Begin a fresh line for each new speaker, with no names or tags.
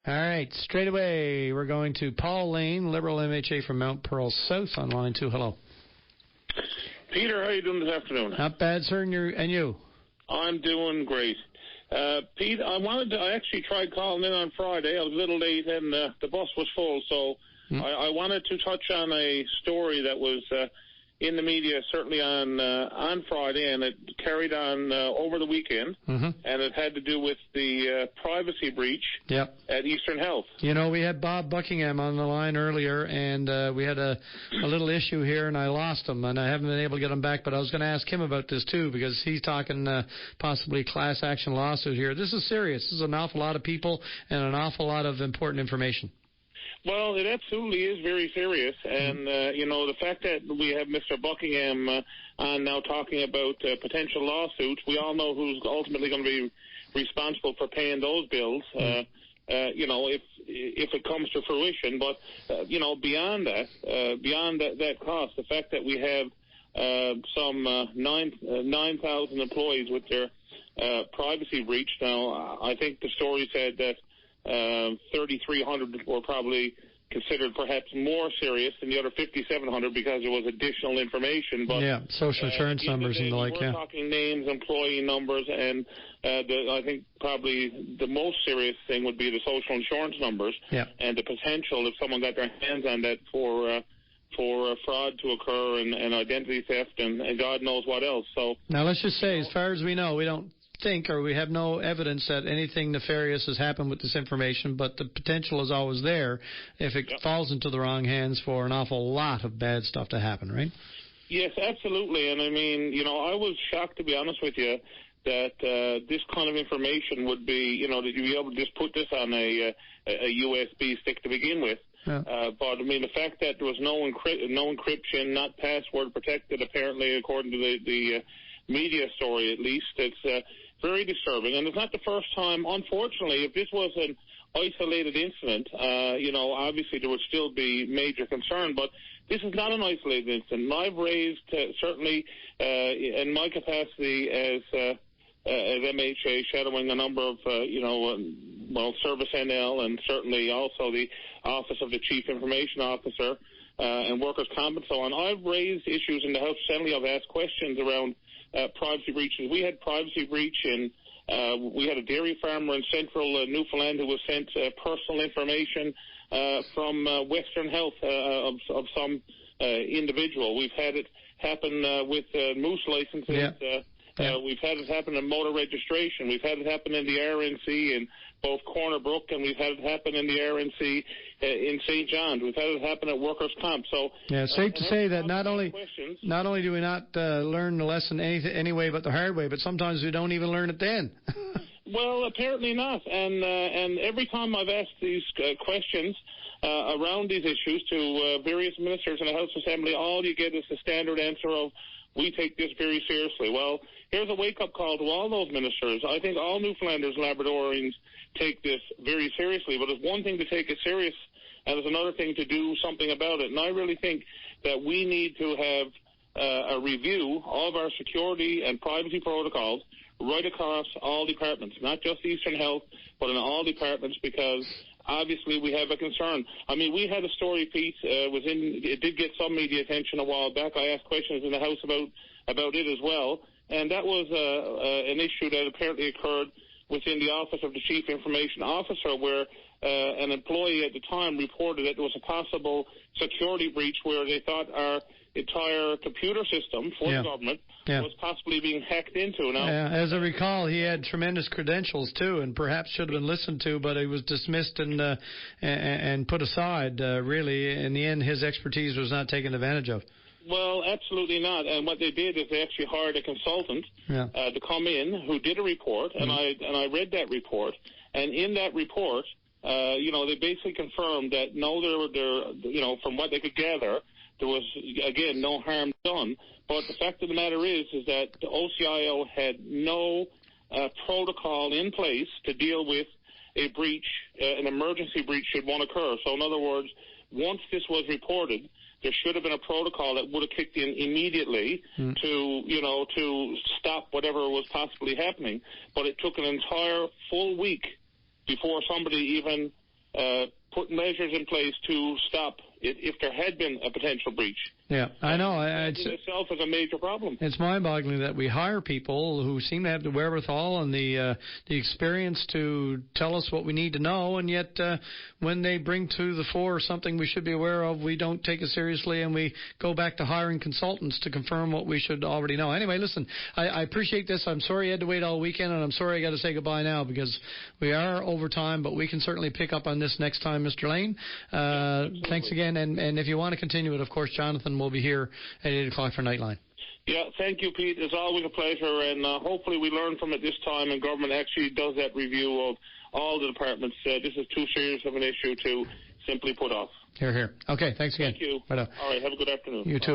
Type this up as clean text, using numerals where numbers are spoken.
All right, straight away, we're going to Paul Lane, Liberal MHA from Mount Pearl South on line 2. Hello.
Peter, how are you doing this afternoon?
Not bad, sir, and you?
I'm doing great. Pete, I actually tried calling in on Friday. I was a little late and the bus was full, so I wanted to touch on a story that was in the media certainly on Friday, and it carried on over the weekend, and it had to do with the privacy breach at Eastern Health.
You know, we had Bob Buckingham on the line earlier, and we had a little issue here, and I lost him, and I haven't been able to get him back, but I was going to ask him about this too, because he's talking possibly class action lawsuit here. This is serious. This is an awful lot of people and an awful lot of important information.
Well, it absolutely is very serious, and, the fact that we have Mr. Buckingham on now talking about potential lawsuits, we all know who's ultimately going to be responsible for paying those bills, if it comes to fruition. But, beyond that cost, the fact that we have some 9,000 employees with their privacy breach now, I think the story said that 3,300 were probably considered perhaps more serious than the other 5,700 because there was additional information. But
social insurance numbers and the like.
We're talking names, employee numbers, and I think probably the most serious thing would be the social insurance numbers and the potential if someone got their hands on that for fraud to occur and identity theft and God knows what else. So
now let's just say, as far as we know, we don't think, or we have no evidence that anything nefarious has happened with this information, but the potential is always there if it falls into the wrong hands for an awful lot of bad stuff to happen, right?
Yes, absolutely. And I mean, I was shocked, to be honest with you, that this kind of information would be, that you'd be able to just put this on a USB stick to begin with. But I mean, the fact that there was no encryption, not password protected, apparently, according to the media story at least, it's very disturbing. And it's not the first time, unfortunately. If this was an isolated incident, obviously there would still be major concern, but this is not an isolated incident. And I've raised, certainly in my capacity as MHA, shadowing a number of, Service NL, and certainly also the Office of the Chief Information Officer and Workers' Comp and so on. I've raised issues in the House Assembly. I've asked questions around privacy breaches. We had privacy breach in, we had a dairy farmer in central Newfoundland who was sent personal information from Western Health of some individual. We've had it happen with moose licenses. We've had it happen in motor registration. We've had it happen in the RNC in both Corner Brook, and we've had it happen in the RNC in St. John's. We've had it happen at Workers' Comp. So,
safe to say that not only do we not learn the lesson anyway but the hard way, but sometimes we don't even learn it then.
Well, apparently not. And every time I've asked these questions around these issues to various ministers in the House Assembly, all you get is the standard answer of, we take this very seriously. Well, here's a wake-up call to all those ministers. I think all Newfoundlanders and Labradorians take this very seriously, but it's one thing to take it serious, and it's another thing to do something about it. And I really think that we need to have a review of our security and privacy protocols right across all departments, not just Eastern Health, but in all departments, because obviously we have a concern. I mean, we had a story, Pete, it did get some media attention a while back. I asked questions in the House about it as well, and that was an issue that apparently occurred within the Office of the Chief Information Officer, where an employee at the time reported that there was a possible security breach where they thought our entire computer system for the government was possibly being hacked into. Now,
as I recall, he had tremendous credentials too, and perhaps should have been listened to, but he was dismissed and put aside. Really, in the end, his expertise was not taken advantage of.
Well, absolutely not. And what they did is they actually hired a consultant to come in who did a report, and I read that report. And in that report, they basically confirmed that from what they could gather, there was, again, no harm done. But the fact of the matter is that the OCIO had no protocol in place to deal with a breach, an emergency breach should one occur. So in other words, once this was reported, there should have been a protocol that would have kicked in immediately to stop whatever was possibly happening. But it took an entire full week before somebody even put measures in place to stop it if there had been a potential breach.
Yeah, I know.
It in itself is a major problem.
It's mind-boggling that we hire people who seem to have the wherewithal and the experience to tell us what we need to know, and yet when they bring to the fore something we should be aware of, we don't take it seriously, and we go back to hiring consultants to confirm what we should already know. Anyway, listen, I appreciate this. I'm sorry you had to wait all weekend, and I'm sorry I got to say goodbye now because we are over time, but we can certainly pick up on this next time, Mr. Lane. Thanks again, and if you want to continue it, of course, Jonathan will be here at 8 o'clock for Nightline.
Yeah, thank you, Pete. It's always a pleasure, and hopefully we learn from it this time, and government actually does that review of all the departments. This is too serious of an issue to simply put off.
Hear, hear. Okay, thanks again.
Thank you.
Bye now.
All right, have a good afternoon.
You too.